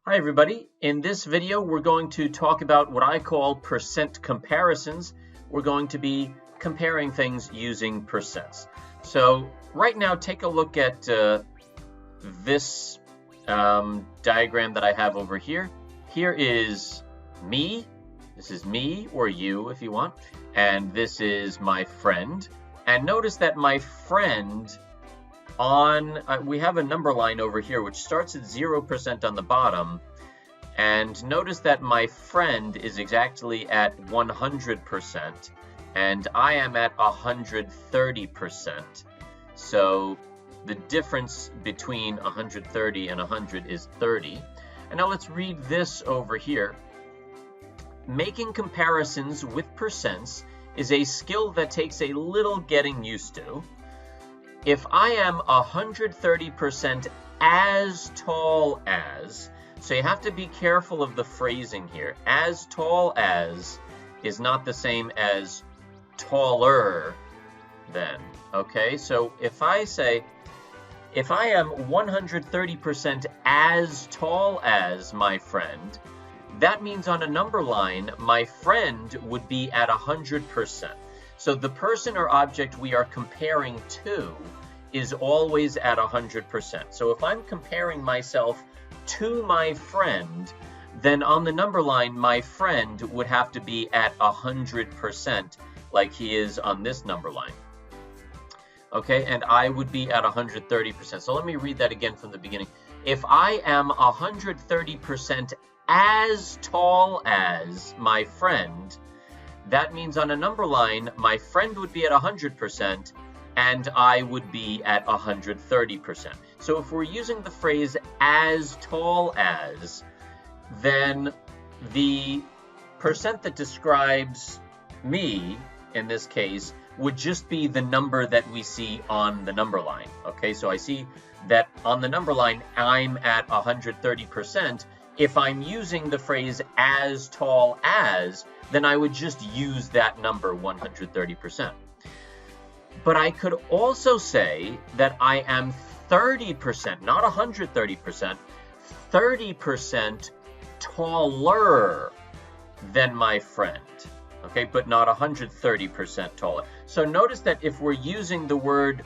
Hi everybody. In this video we're going to talk about what I call percent comparisons. We're going to be comparing things using percents. So right now take a look at this diagram that I have over here. Here is me. This is me, or you if you want, and this is my friend. And notice that my friend we have a number line over here which starts at 0% on the bottom, and notice that my friend is exactly at 100% and I am at 130%. So the difference between 130 and 100 is 30. And now let's read this over here. Making comparisons with percents is a skill that takes a little getting used to. If I am 130% as tall as, so you have to be careful of the phrasing here. As tall as is not the same as taller than, okay? So if I say, if I am 130% as tall as my friend, that means on a number line, my friend would be at 100%. So the person or object we are comparing to is always at 100%. So if I'm comparing myself to my friend, then on the number line, my friend would have to be at 100% like he is on this number line. Okay, and I would be at 130%. So let me read that again from the beginning. If I am 130% as tall as my friend, that means on a number line, my friend would be at 100% and I would be at 130%. So if we're using the phrase as tall as, then the percent that describes me, in this case, would just be the number that we see on the number line. Okay, so I see that on the number line, I'm at 130%. If I'm using the phrase as tall as, then I would just use that number 130%. But I could also say that I am 30%, not 130%, 30% taller than my friend, okay, but not 130% taller. So notice that if we're using the word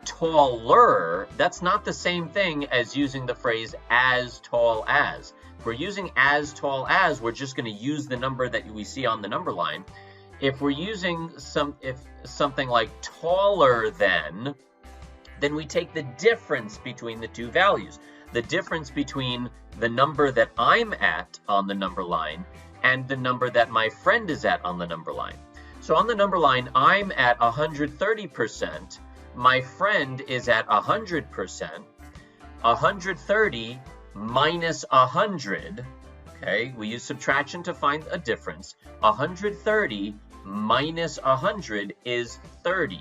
taller, that's not the same thing as using the phrase as tall as. If we're using as tall as, we're just going to use the number that we see on the number line. If we're using something like taller than, then we take the difference between the two values. The difference between the number that I'm at on the number line and the number that my friend is at on the number line. So on the number line, I'm at 130%. My friend is at 100%. 130 minus 100, okay, we use subtraction to find a difference. 130 minus 100 is 30.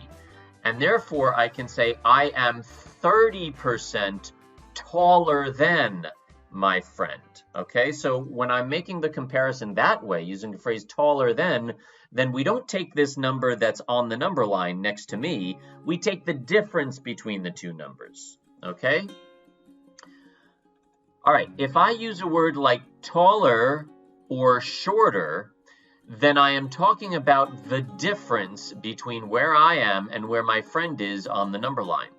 And therefore, I can say I am 30% taller than my friend. Okay, so when I'm making the comparison that way, using the phrase taller than, then we don't take this number that's on the number line next to me. We take the difference between the two numbers. Okay? All right, if I use a word like taller or shorter, then I am talking about the difference between where I am and where my friend is on the number line.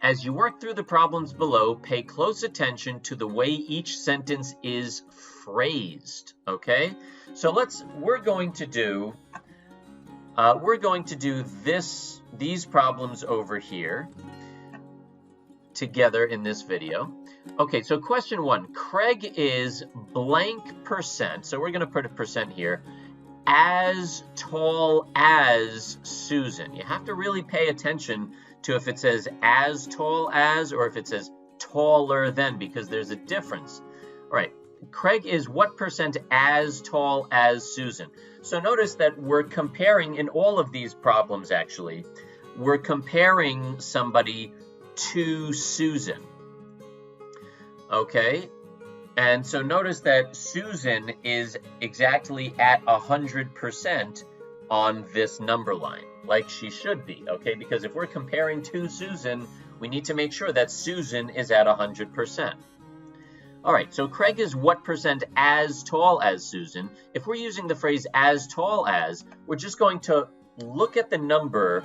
As you work through the problems below, pay close attention to the way each sentence is phrased, okay? So we're going to do these problems over here together in this video. Okay, so question 1, Craig is blank percent, so we're going to put a percent here, as tall as Susan. You have to really pay attention to if it says as tall as or if it says taller than, because there's a difference. All right, Craig is what percent as tall as Susan? So notice that we're comparing in all of these problems, actually, we're comparing somebody to Susan. Okay, and so notice that Susan is exactly at 100% on this number line, like she should be, okay? Because if we're comparing to Susan, we need to make sure that Susan is at 100%. All right, so Craig is what percent as tall as Susan? If we're using the phrase as tall as, we're just going to look at the number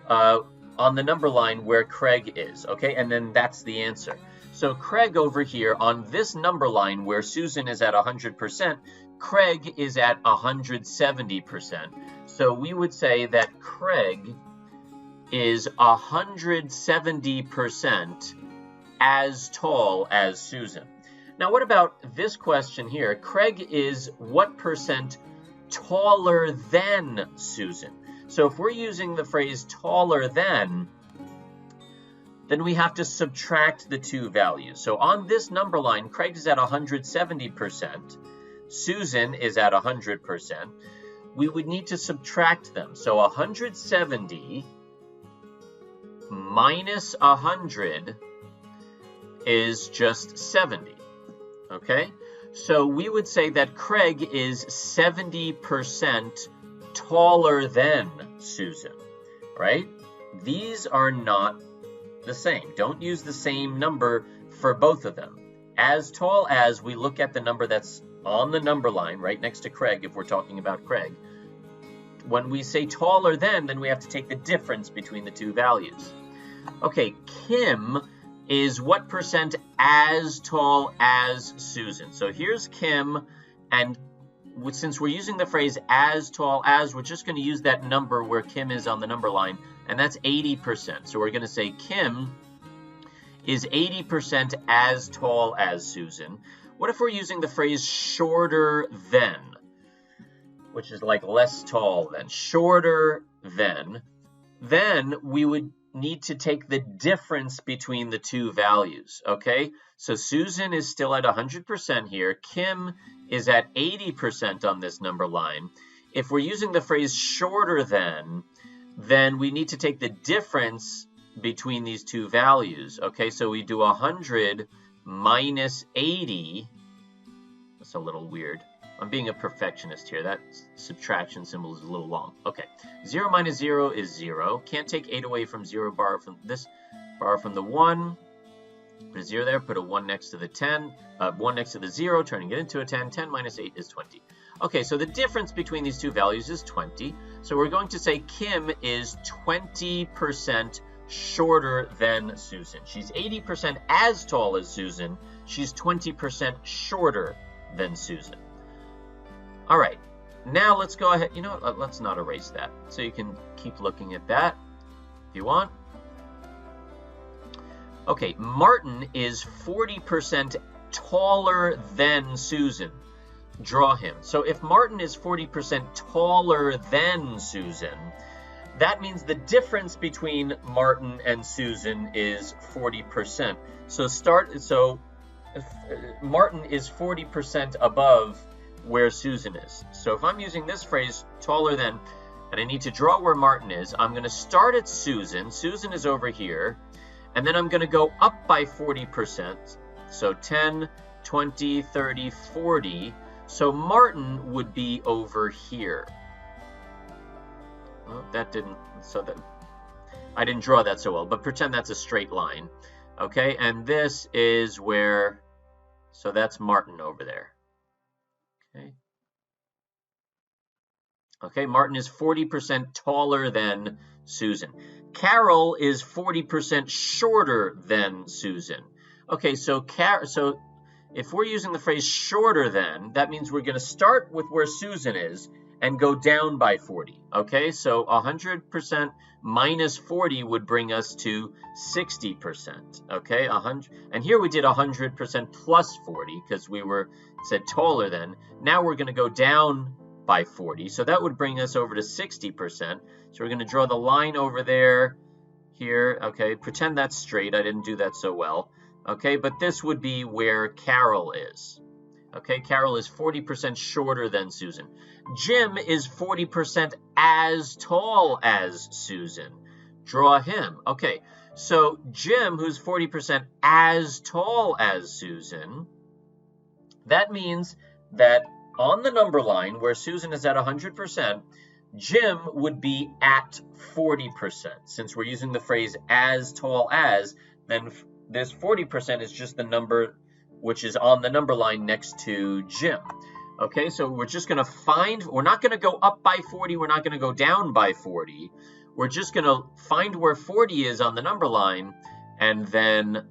on the number line where Craig is, okay? And then that's the answer. So Craig over here on this number line where Susan is at 100%, Craig is at 170%. So we would say that Craig is 170% as tall as Susan. Now, what about this question here? Craig is what percent taller than Susan? So if we're using the phrase taller than, then we have to subtract the two values. So on this number line, Craig is at 170%. Susan is at 100%. We would need to subtract them. So 170 minus 100 is just 70, okay? So we would say that Craig is 70% taller than Susan, right? These are not the same. Don't use the same number for both of them. As tall as, we look at the number that's on the number line right next to Craig if we're talking about Craig. When we say taller than, then we have to take the difference between the two values. Okay, Kim is what percent as tall as Susan? So here's Kim, and since we're using the phrase as tall as, we're just going to use that number where Kim is on the number line, and that's 80%. So we're going to say Kim is 80% as tall as Susan. What if we're using the phrase shorter than, which is like less tall than, shorter than? Then we would need to take the difference between the two values, okay? So Susan is still at 100% here. Kim is at 80% on this number line. If we're using the phrase shorter than, then we need to take the difference between these two values, okay? So we do 100 minus 80. That's a little weird. I'm being a perfectionist here. That subtraction symbol is a little long. Okay, 0 minus 0 is 0. Can't take 8 away from 0, borrow from this, borrow from the 1. Put a 0 there, put a 1 next to the 10, 1 next to the 0, turning it into a 10. 10 minus 8 is 20. Okay, so the difference between these two values is 20. So we're going to say Kim is 20% shorter than Susan. She's 80% as tall as Susan. She's 20% shorter than Susan. All right, now let's go ahead. You know what? Let's not erase that. So you can keep looking at that if you want. Okay, Martin is 40% taller than Susan. Draw him. So if Martin is 40% taller than Susan, that means the difference between Martin and Susan is 40%. So Martin is 40% above where Susan is. So if I'm using this phrase, taller than, and I need to draw where Martin is, I'm going to start at Susan. Susan is over here. And then I'm going to go up by 40%. So 10, 20, 30, 40. So Martin would be over here. Well, that didn't, so that, I didn't draw that so well, but pretend that's a straight line. Okay, and this is where, so that's Martin over there. Okay. Okay, Martin is 40% taller than Susan. Carol is 40% shorter than Susan. Okay, so if we're using the phrase shorter than, that means we're going to start with where Susan is and go down by 40. Okay, so 100% minus 40 would bring us to 60%. Okay, 100, and here we did 100% plus 40 because we said taller than. Now we're going to go down by 40, so that would bring us over to 60%. So we're going to draw the line over there, here. Okay, pretend that's straight. I didn't do that so well. Okay, but this would be where Carol is. Okay, Carol is 40% shorter than Susan. Jim is 40% as tall as Susan. Draw him. Okay, so Jim, who's 40% as tall as Susan, that means that on the number line where Susan is at 100%, Jim would be at 40%. Since we're using the phrase as tall as, then this 40% is just the number which is on the number line next to Jim. Okay, so we're just going to find, we're not going to go up by 40, we're not going to go down by 40. We're just going to find where 40 is on the number line, and then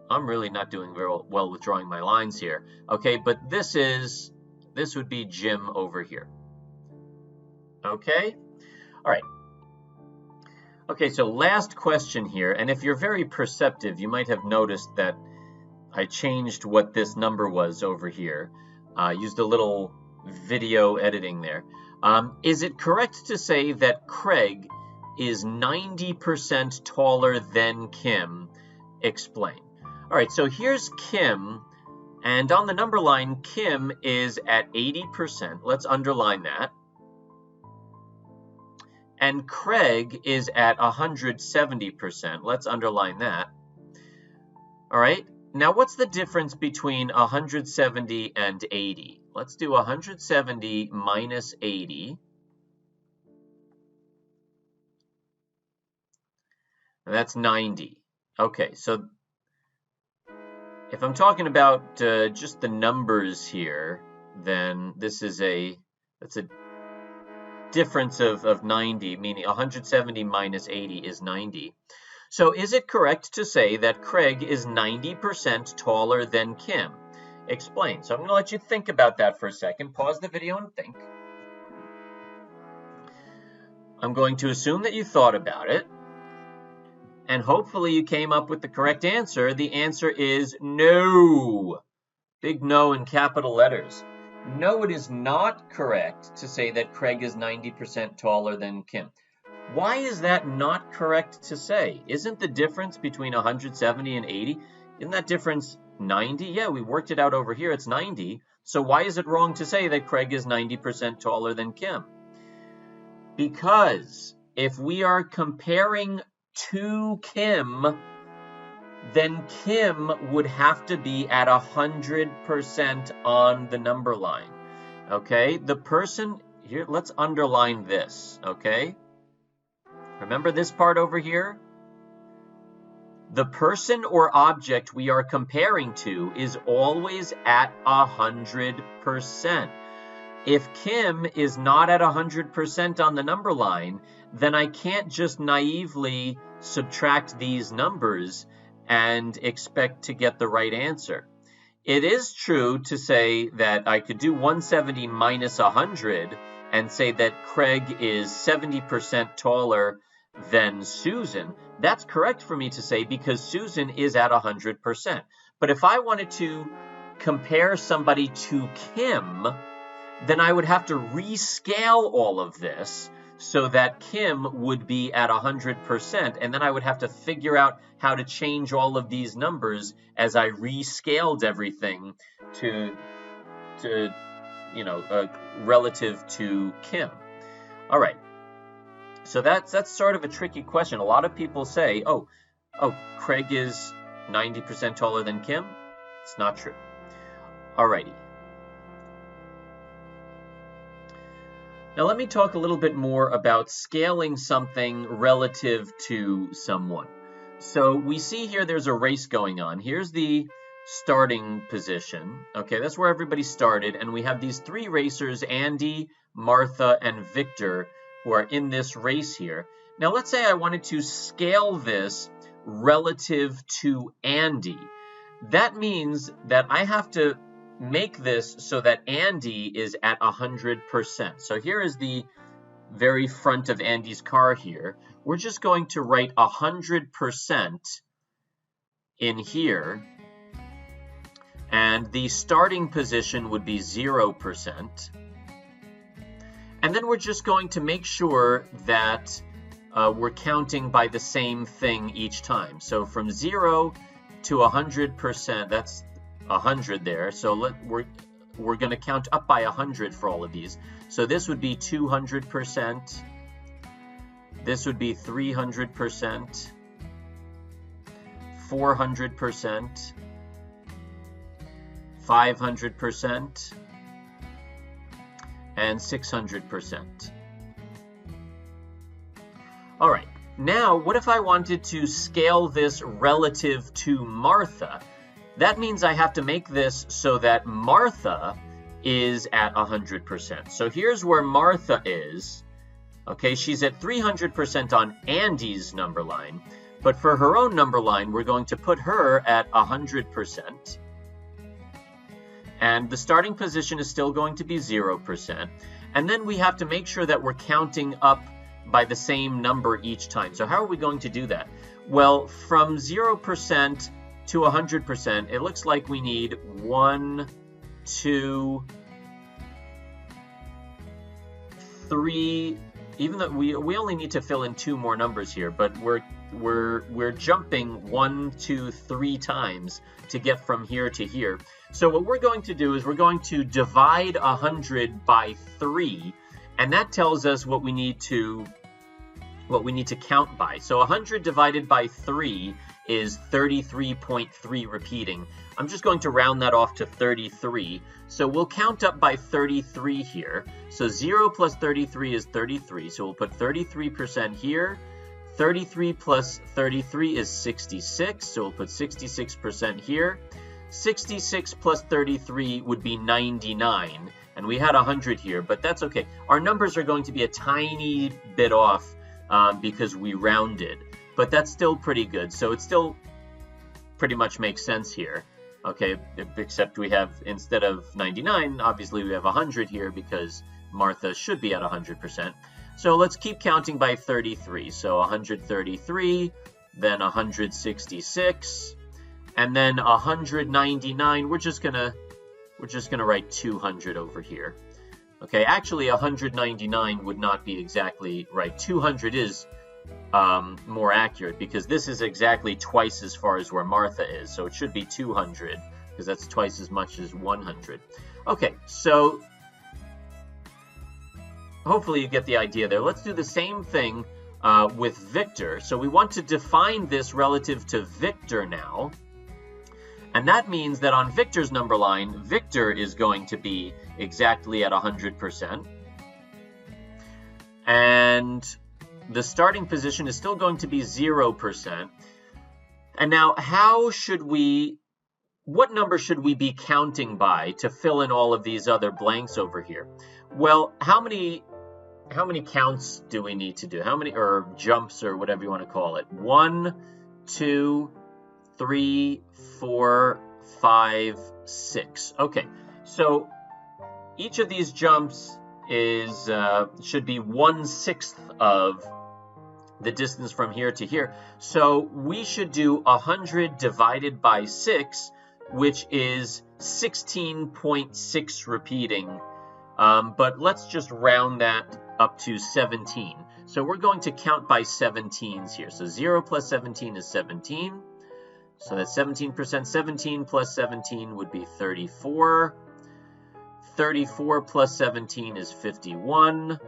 I'm really not doing very well with drawing my lines here. Okay, but this would be Jim over here. Okay, all right. Okay, so last question here, and if you're very perceptive, you might have noticed that I changed what this number was over here. Used a little video editing there. Is it correct to say that Craig is 90% taller than Kim? Explain. All right, so here's Kim, and on the number line, Kim is at 80%. Let's underline that. And Craig is at 170%. Let's underline that. All right. Now, what's the difference between 170 and 80? Let's do 170 minus 80. And that's 90. Okay, so if I'm talking about just the numbers here, then this is that's a difference of 90, meaning 170 minus 80 is 90. So is it correct to say that Craig is 90% taller than Kim? Explain. So I'm going to let you think about that for a second. Pause the video and think. I'm going to assume that you thought about it. And hopefully you came up with the correct answer. The answer is no. Big no in capital letters. No, it is not correct to say that Craig is 90% taller than Kim. Why is that not correct to say? Isn't the difference between 170 and 80, isn't that difference 90? Yeah, we worked it out over here, it's 90. So why is it wrong to say that Craig is 90% taller than Kim? Because if we are comparing to Kim, then Kim would have to be at 100% on the number line. Okay, the person here, let's underline this, okay? Remember this part over here? The person or object we are comparing to is always at 100%. If Kim is not at 100% on the number line, then I can't just naively subtract these numbers and expect to get the right answer. It is true to say that I could do 170 minus 100 and say that Craig is 70% taller than Susan. That's correct for me to say because Susan is at 100%. But if I wanted to compare somebody to Kim, then I would have to rescale all of this so that Kim would be at 100%, and then I would have to figure out how to change all of these numbers as I rescaled everything to relative to Kim. All right. So that's sort of a tricky question. A lot of people say, oh, Craig is 90% taller than Kim. It's not true. All righty. Now let me talk a little bit more about scaling something relative to someone. So we see here there's a race going on. Here's the starting position. Okay, that's where everybody started. And we have these three racers, Andy, Martha, and Victor, who are in this race here. Now let's say I wanted to scale this relative to Andy. That means that I have to make this so that Andy is at 100%. So here is the very front of Andy's car here. We're just going to write 100% in here. And the starting position would be 0%. And then we're just going to make sure that we're counting by the same thing each time. So from 0 to 100%, that's 100 there. So we're going to count up by 100 for all of these. So this would be 200%. This would be 300%, 400%, 500%, and 600%. All right, now what if I wanted to scale this relative to Martha? That means I have to make this so that Martha is at 100%. So here's where Martha is. Okay, she's at 300% on Andy's number line, but for her own number line, we're going to put her at 100%. And the starting position is still going to be 0%. And then we have to make sure that we're counting up by the same number each time. So how are we going to do that? Well, from 0% to 100%, it looks like we need 1, 2, 3. Even though we only need to fill in 2 more numbers here, but we're jumping 1, 2, 3 times to get from here to here. So what we're going to do is we're going to divide 100 by 3, and that tells us what we need to count by. So 100 divided by 3 is 33.3 repeating. I'm just going to round that off to 33. So we'll count up by 33 here. So 0 plus 33 is 33. So we'll put 33% here. 33 plus 33 is 66. So we'll put 66% here. 66 plus 33 would be 99. And we had 100 here, but that's okay. Our numbers are going to be a tiny bit off because we rounded. But that's still pretty good. So it still pretty much makes sense here. Okay, except we have, instead of 99, obviously we have 100 here because Martha should be at 100%. So let's keep counting by 33. So 133, then 166, and then 199. We're just gonna write 200 over here. Okay, actually 199 would not be exactly right. 200 is more accurate because this is exactly twice as far as where Martha is. So it should be 200 because that's twice as much as 100. Okay, so hopefully you get the idea there. Let's do the same thing with Victor. So we want to define this relative to Victor now. And that means that on Victor's number line, Victor is going to be exactly at 100%. And the starting position is still going to be 0%. And now, what number should we be counting by to fill in all of these other blanks over here? Well, how many counts do we need to do? How many, or jumps, or whatever you want to call it? 1, 2, 3, 4, 5, 6. Okay, so each of these jumps is should be 1/6 of the distance from here to here. So we should do 100 divided by 6, which is 16.6 repeating. But let's just round that up to 17. So we're going to count by 17s here. So 0 plus 17 is 17. So that's 17%. 17 plus 17 would be 34. 34 plus 17 is 51.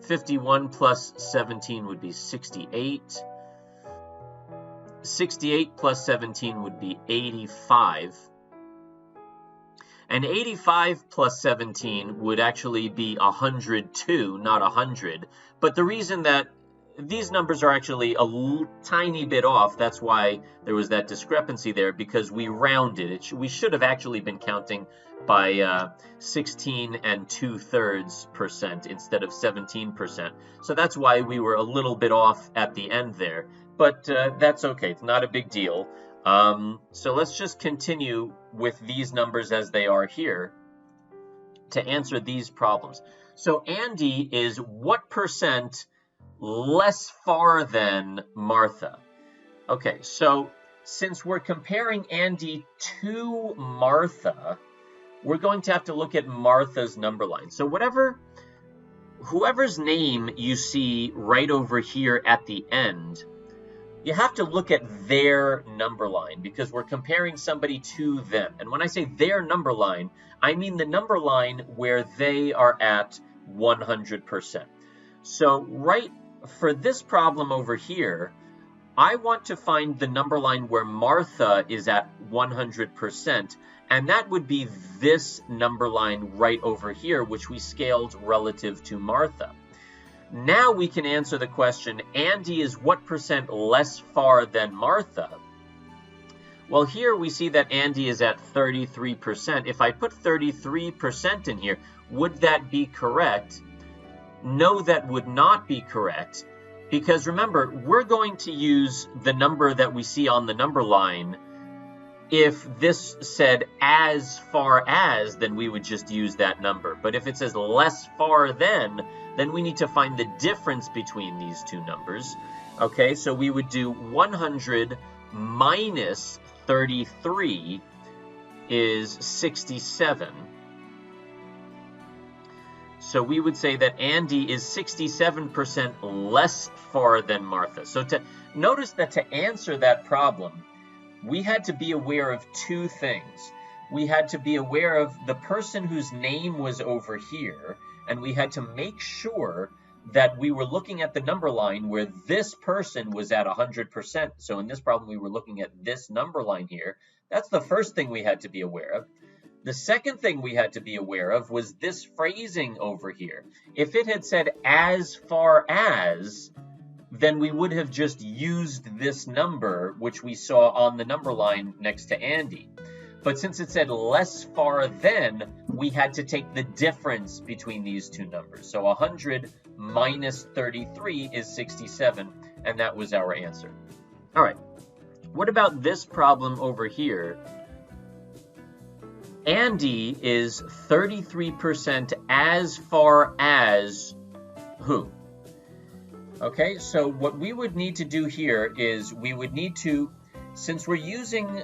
51 plus 17 would be 68. 68 plus 17 would be 85. And 85 plus 17 would actually be 102, not 100. But the reason that these numbers are actually a tiny bit off, that's why there was that discrepancy there, because we rounded. We should have actually been counting by 16 2/3% instead of 17%. So that's why we were a little bit off at the end there. But that's okay. It's not a big deal. So let's just continue with these numbers as they are here to answer these problems. So Andy is what percent less far than Martha? Okay, so since we're comparing Andy to Martha, we're going to have to look at Martha's number line. So whoever's name you see right over here at the end, you have to look at their number line because we're comparing somebody to them. And when I say their number line, I mean the number line where they are at 100%. So right for this problem over here, I want to find the number line where Martha is at 100%, and that would be this number line right over here, which we scaled relative to Martha. Now we can answer the question, Andy is what percent less far than Martha? Well, here we see that Andy is at 33%. If I put 33% in here, would that be correct? No, that would not be correct, because remember, we're going to use the number that we see on the number line. If this said as far as, then we would just use that number. But if it says less far than, then we need to find the difference between these two numbers. Okay, so we would do 100 minus 33 is 67. So we would say that Andy is 67% less far than Martha. So notice that to answer that problem, we had to be aware of two things. We had to be aware of the person whose name was over here, and we had to make sure that we were looking at the number line where this person was at 100%. So in this problem, we were looking at this number line here. That's the first thing we had to be aware of. The second thing we had to be aware of was this phrasing over here. If it had said as far as, then we would have just used this number, which we saw on the number line next to Andy. But since it said less far than, we had to take the difference between these two numbers. So 100 minus 33 is 67, and that was our answer. All right, what about this problem over here? Andy is 33% as far as who? Okay, so what we would need to do here is we would need to, since we're using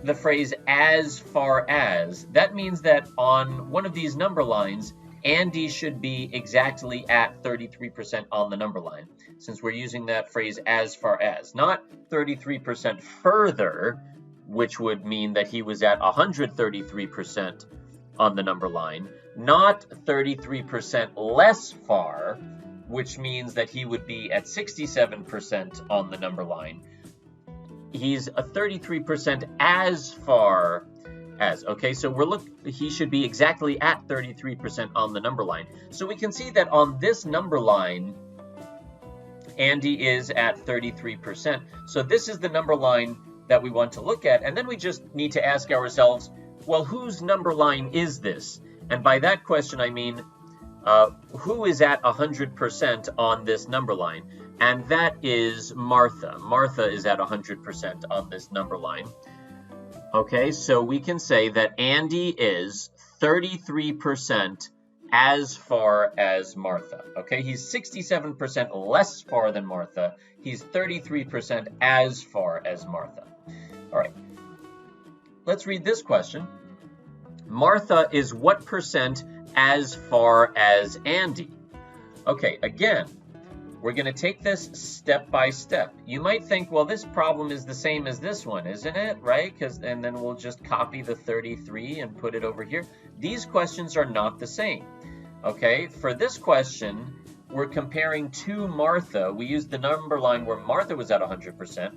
the phrase as far as, that means that on one of these number lines, Andy should be exactly at 33% on the number line, since we're using that phrase as far as, not 33% further, which would mean that he was at 133% on the number line, not 33% less far, which means that he would be at 67% on the number line. He's a 33% as far as. Okay, so he should be exactly at 33% on the number line. So we can see that on this number line, Andy is at 33%. So this is the number line that we want to look at, and then we just need to ask ourselves, well, whose number line is this? And by that question, I mean, who is at 100% on this number line? And that is Martha. Martha is at 100% on this number line. Okay, so we can say that Andy is 33% as far as Martha. Okay, he's 67% less far than Martha. He's 33% as far as Martha. All right, let's read this question. Martha is what percent as far as Andy? Okay, again, we're going to take this step by step. You might think, well, this problem is the same as this one, isn't it? Right? And then we'll just copy the 33 and put it over here. These questions are not the same. Okay, for this question, we're comparing to Martha. We used the number line where Martha was at 100%.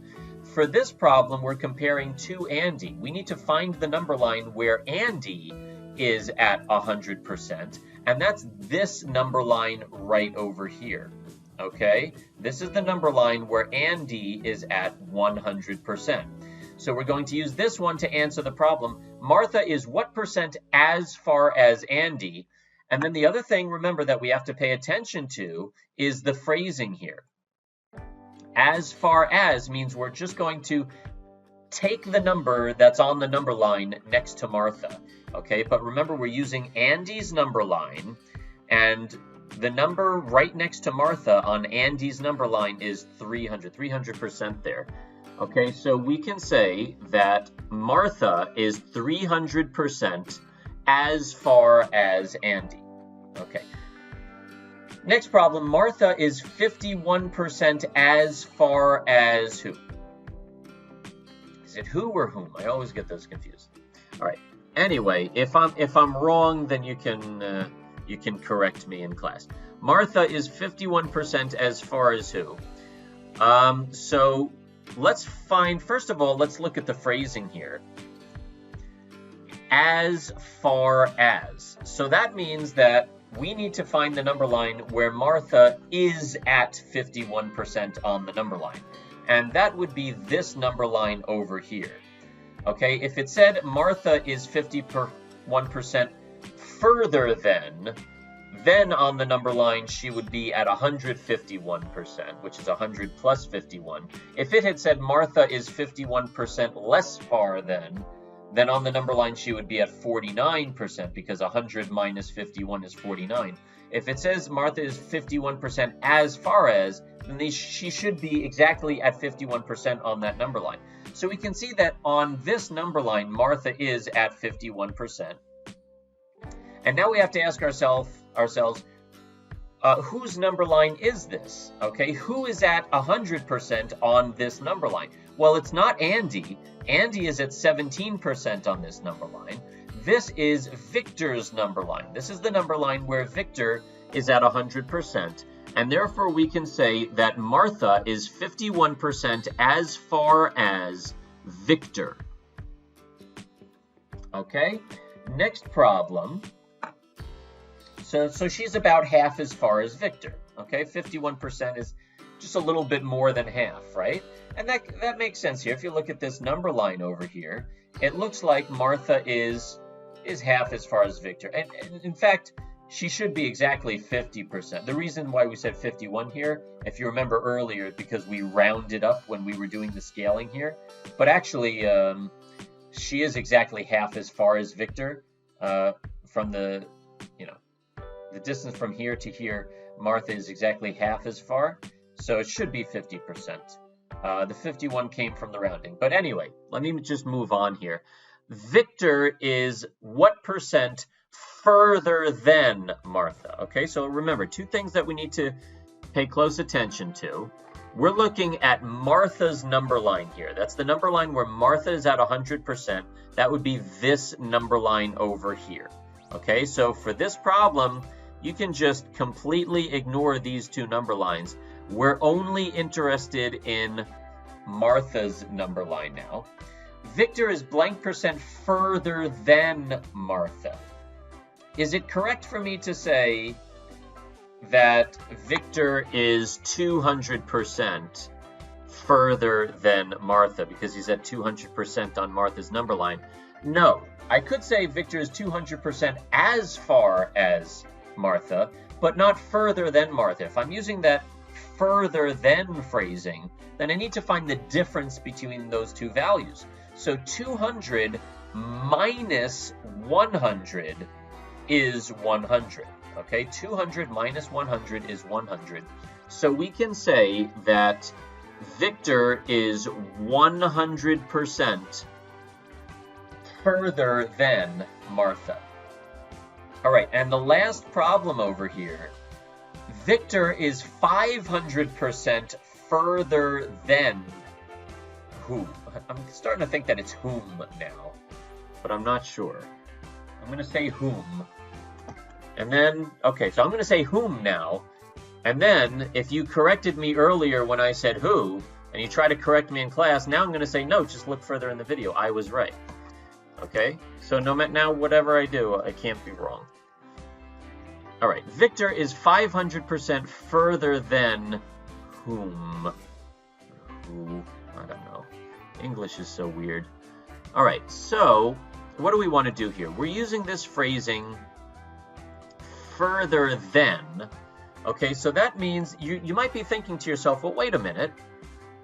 For this problem, we're comparing to Andy. We need to find the number line where Andy is at 100%, and that's this number line right over here. Okay, this is the number line where Andy is at 100%. So we're going to use this one to answer the problem. Martha is what percent as far as Andy? And then the other thing, remember, that we have to pay attention to is the phrasing here. As far as means we're just going to take the number that's on the number line next to Martha. Okay, but remember, we're using Andy's number line, and the number right next to Martha on Andy's number line is 300% there. Okay, so we can say that Martha is 300% as far as Andy. Okay. Next problem, Martha is 51% as far as who? Is it who or whom? I always get those confused. All right. Anyway, if I'm wrong, then you can correct me in class. Martha is 51% as far as who? So let's find, first of all, let's look at the phrasing here. As far as. So that means that we need to find the number line where Martha is at 51% on the number line. And that would be this number line over here. Okay, if it said Martha is 51% further than, then on the number line she would be at 151%, which is 100 plus 51. If it had said Martha is 51% less far than, then on the number line she would be at 49%, because 100 minus 51 is 49. If it says Martha is 51% as far as, then she should be exactly at 51% on that number line. So we can see that on this number line, Martha is at 51%. And now we have to ask ourselves, whose number line is this? Okay, who is at 100% on this number line? Well, it's not Andy. Andy is at 17% on this number line. This is Victor's number line. This is the number line where Victor is at 100%. And therefore, we can say that Martha is 51% as far as Victor. Okay, next problem. So she's about half as far as Victor. Okay, 51% is just a little bit more than half, right? And that makes sense here. If you look at this number line over here, it looks like Martha is half as far as Victor. And in fact, she should be exactly 50%. The reason why we said 51 here, if you remember earlier, because we rounded up when we were doing the scaling here. But actually, she is exactly half as far as Victor. From the distance from here to here, Martha is exactly half as far. So it should be 50%. The 51 came from the rounding. But anyway, let me just move on here. Victor is what percent further than Martha? Okay, so remember, two things that we need to pay close attention to. We're looking at Martha's number line here. That's the number line where Martha is at 100%. That would be this number line over here. Okay, so for this problem, you can just completely ignore these two number lines. We're only interested in Martha's number line now. Victor is blank percent further than Martha. Is it correct for me to say that Victor is 200% further than Martha because he's at 200% on Martha's number line? No. I could say Victor is 200% as far as Martha, but not further than Martha. If I'm using that further than phrasing, then I need to find the difference between those two values. So 200 minus 100 is 100. Okay, 200 minus 100 is 100. So we can say that Victor is 100% further than Martha. All right, and the last problem over here, Victor is 500% further than whom? I'm starting to think that it's whom now, but I'm not sure. I'm going to say whom. And then, okay, so I'm going to say whom now. And then, if you corrected me earlier when I said who, and you try to correct me in class, now I'm going to say no, just look further in the video. I was right. Okay? So now whatever I do, I can't be wrong. All right, Victor is 500% further than whom? Who? I don't know. English is so weird. All right, so what do we want to do here? We're using this phrasing further than. Okay, so that means you might be thinking to yourself, well, wait a minute.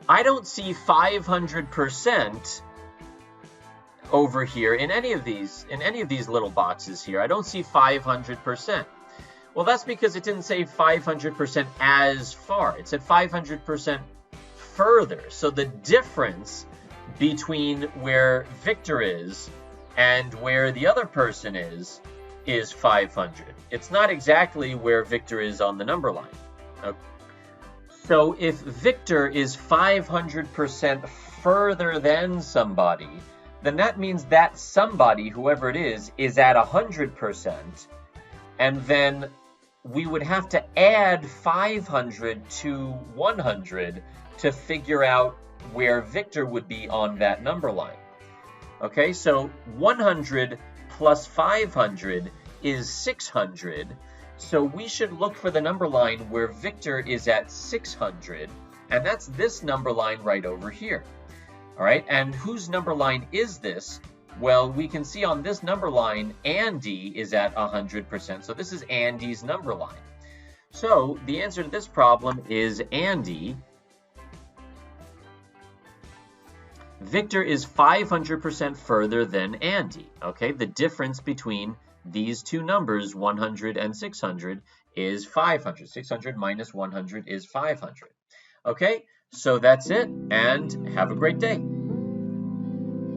I don't see 500% over here in any of these little boxes here. I don't see 500%. Well, that's because it didn't say 500% as far. It said 500% further. So the difference between where Victor is and where the other person is 500. It's not exactly where Victor is on the number line. Okay. So if Victor is 500% further than somebody, then that means that somebody, whoever it is at 100%, and then we would have to add 500 to 100 to figure out where Victor would be on that number line. Okay, so 100 plus 500 is 600. So we should look for the number line where Victor is at 600, and that's this number line right over here. All right, and whose number line is this? Well, we can see on this number line, Andy is at 100%. So this is Andy's number line. So the answer to this problem is Andy. Victor is 500% further than Andy. Okay, the difference between these two numbers, 100 and 600, is 500. 600 minus 100 is 500. Okay, so that's it, and have a great day.